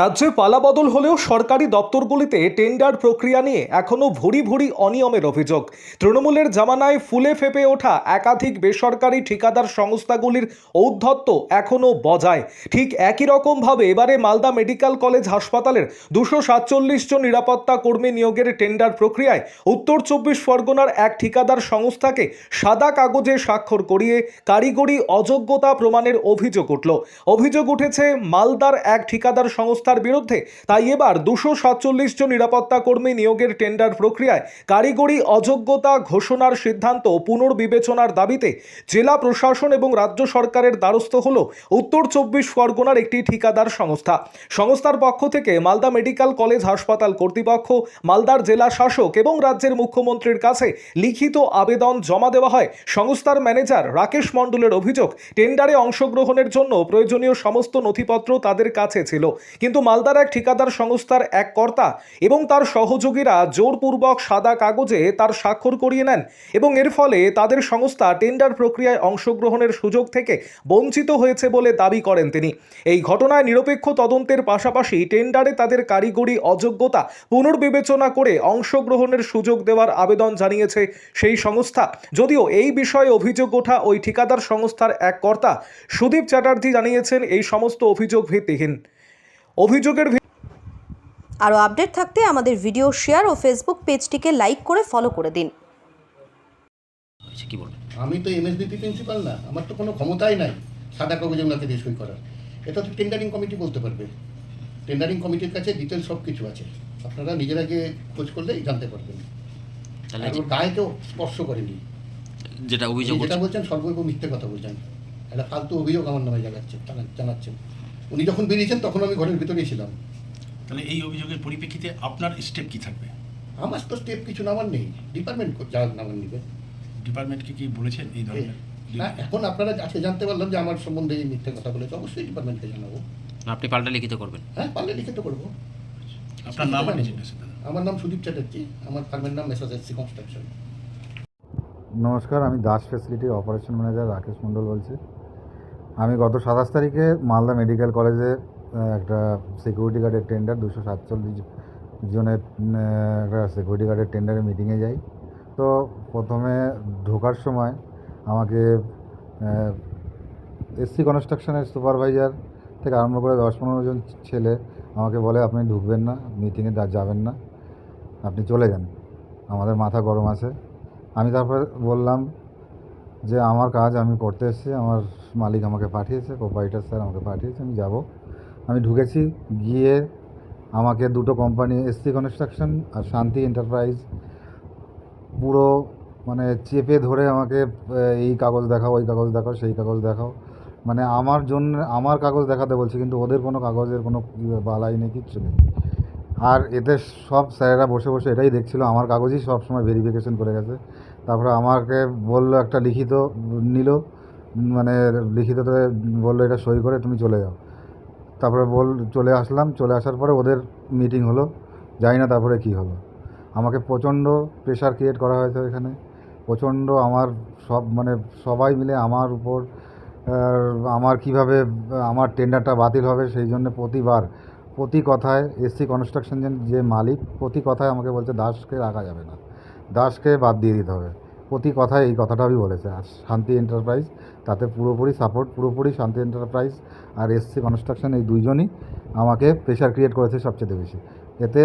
রাজ্যে পালাবদল হলেও সরকারি দপ্তরগুলিতে টেন্ডার প্রক্রিয়া নিয়ে এখনও ভুরি ভুরি অনিয়মের অভিযোগ। তৃণমূলের জামানায় ফুলে ফেপে ওঠা একাধিক বেসরকারি ঠিকাদার সংস্থাগুলির ঔদ্ধত্য এখনও বজায়। ঠিক একই রকমভাবে এবারে মালদা মেডিকেল কলেজ হাসপাতালের 247 জন নিরাপত্তা কর্মী নিয়োগের টেন্ডার প্রক্রিয়ায় উত্তর 24 পরগনার এক ঠিকাদার সংস্থাকে সাদা কাগজে স্বাক্ষর করিয়ে কারিগরি অযোগ্যতা প্রমাণের অভিযোগ উঠল। অভিযোগ উঠেছে মালদার এক ঠিকাদার সংস্থার বিরুদ্ধে। তাই এবার 247 জন নিরাপত্তা কর্মী নিয়োগের টেন্ডার প্রক্রিয়ায় কারিগরি অযোগ্যতা ঘোষণার সিদ্ধান্ত পুনর্বিবেচনার দাবিতে জেলা প্রশাসন এবং রাজ্য সরকারের দ্বারস্থ হল উত্তর 24 পরগনার একটি ঠিকাদার সংস্থার পক্ষ থেকে মালদা মেডিকেল কলেজ হাসপাতাল কর্তৃপক্ষ, মালদার জেলা শাসক এবং রাজ্যের মুখ্যমন্ত্রীর কাছে লিখিত আবেদন জমা দেওয়া হয়। সংস্থার ম্যানেজার রাকেশ মণ্ডলের অভিযোগ, টেন্ডারে অংশগ্রহণের জন্য প্রয়োজনীয় সমস্ত নথিপত্র তাদের কাছে ছিল, কিন্তু মালদার এক ঠিকাদার সংস্থার এক কর্তা এবং তার সহযোগীরা জোরপূর্বক সাদা কাগজে তার স্বাক্ষর করিয়ে নেন এবং এর ফলে তাদের সংস্থা টেন্ডার প্রক্রিয়ায় অংশগ্রহণের সুযোগ থেকে বঞ্চিত হয়েছে বলে দাবি করেন তিনি। এই ঘটনায় নিরপেক্ষ তদন্তের পাশাপাশি টেন্ডারে তাদের কারিগরি অযোগ্যতা পুনর্বিবেচনা করে অংশগ্রহণের সুযোগ দেওয়ার আবেদন জানিয়েছে সেই সংস্থা। যদিও এই বিষয়ে অভিযোগ ওঠা ওই ঠিকাদার সংস্থার এক কর্তা সুদীপ চ্যাটার্জি জানিয়েছেন এই সমস্ত অভিযোগ ভিত্তিহীন। আরও আপডেট থাকতে আমাদের ভিডিও শেয়ার ও ফেসবুক পেজটিকে লাইক করে ফলো করে দিন। আমি তো এমএসবিপি প্রিন্সিপাল না, আমার তো কোনো ক্ষমতাই নাই সাদা কাগজে ওনাকে দিয়ে সই করার। এটা তো টেন্ডারিং কমিটি বলতে পারবে। টেন্ডারিং কমিটির কাছে ডিটেল সব কিছু আছে, আপনারা নিজেরা গিয়ে খোঁজ করলেই জানতে পারবেন। তাহলে ওর গায়ে কেউ স্পর্শ করেনি, যেটা অভিযোগ যেটা বলছেন সর্বৈব মিথ্যে কথা বলছেন। একটা ফালতু অভিযোগ আমার নামে জানাচ্ছেন। উনি যখন বেরিয়েছেন তখন আমি ঘরের ভিতরেই ছিলাম। তাহলে এই অভিযোগের পরিপ্রেক্ষিতে আপনার স্টেপ কি থাকবে? আমার তো স্টেপ কিছু নেওয়ার নেই, ডিপার্টমেন্ট যার নামান নেবে। ডিপার্টমেন্টকে কি বলেছেন এই ধরনের? না, এখন আপনারা আজকে জানতে পারলাম যে আমার সম্বন্ধে এই মিথ্যে কথা বলেছে, অবশ্যই ডিপার্টমেন্টকে জানাবো। আপনি পাল্টা লিখিত করবেন? হ্যাঁ, পারলে লিখিত করবো। আপনার নাম? আমার নাম সুদীপ চ্যাটার্জি, আমার ফার্মের নাম মেসার্স এসসি কনস্ট্রাকশন। নমস্কার, আমি দাস ফ্যাসিলিটির অপারেশন ম্যানেজার রাকেশ মণ্ডল বলছি। আমি গত 27 তারিখে মালদা মেডিকেল কলেজে একটা সিকিউরিটি গার্ডের টেন্ডার 247 জনের একটা সিকিউরিটি গার্ডের টেন্ডারের মিটিংয়ে যাই। তো প্রথমে ঢোকার সময় আমাকে এসসি কনস্ট্রাকশনের সুপারভাইজার থেকে আরম্ভ করে 10-15 জন ছেলে আমাকে বলে, আপনি ঢুকবেন না, মিটিংয়ে যাবেন না, আপনি চলে যান, আমাদের মাথা গরম আছে। আমি তারপরে বললাম যে আমার কাজ আমি করতে এসেছি, আমার মালিক আমাকে পাঠিয়েছে, প্রোপাইটার স্যার আমাকে পাঠিয়েছে, আমি যাব। আমি ঢুকেছি, গিয়ে আমাকে দুটো কোম্পানি, এসসি কনস্ট্রাকশন আর শান্তি এন্টারপ্রাইজ, পুরো মানে চেপে ধরে আমাকে এই কাগজ দেখাও, ওই কাগজ দেখাও, সেই কাগজ দেখাও, মানে আমার জন্য আমার কাগজ দেখাতে বলছে, কিন্তু ওদের কোনো কাগজের কোনো বালাই নেই, কিচ্ছু নেই। আর এতে সব স্যারেরা বসে বসে এটাই দেখছিল, আমার কাগজই সব সময় ভেরিফিকেশন করে গেছে। তারপরে আমাকে বললো, একটা লিখিত নিল, মানে লিখিততে বললো এটা সই করে তুমি চলে যাও। তারপরে চলে আসলাম। চলে আসার পরে ওদের মিটিং হলো, জানি না তারপরে কি হলো। আমাকে প্রচণ্ড প্রেশার ক্রিয়েট করা হয়েছে এখানে, প্রচণ্ড। আমার মানে সবাই মিলে আমার উপর, আমার কিভাবে আমার টেন্ডারটা বাতিল হবে সেই জন্য প্রতি কথায় এসসি কনস্ট্রাকশন যে মালিক, প্রতি কথায় আমাকে বলছে দাসকে রাখা যাবে না, দাসকে বাদ দিয়ে দিতে হবে। প্রতি কথায় এই কথাটা আমি বলেছে। আর শান্তি এন্টারপ্রাইজ তাতে পুরোপুরি সাপোর্ট, পুরোপুরি শান্তি এন্টারপ্রাইজ আর এসসি কনস্ট্রাকশন এই দুইজনই আমাকে প্রেশার ক্রিয়েট করেছে সবচেয়ে বেশি। এতে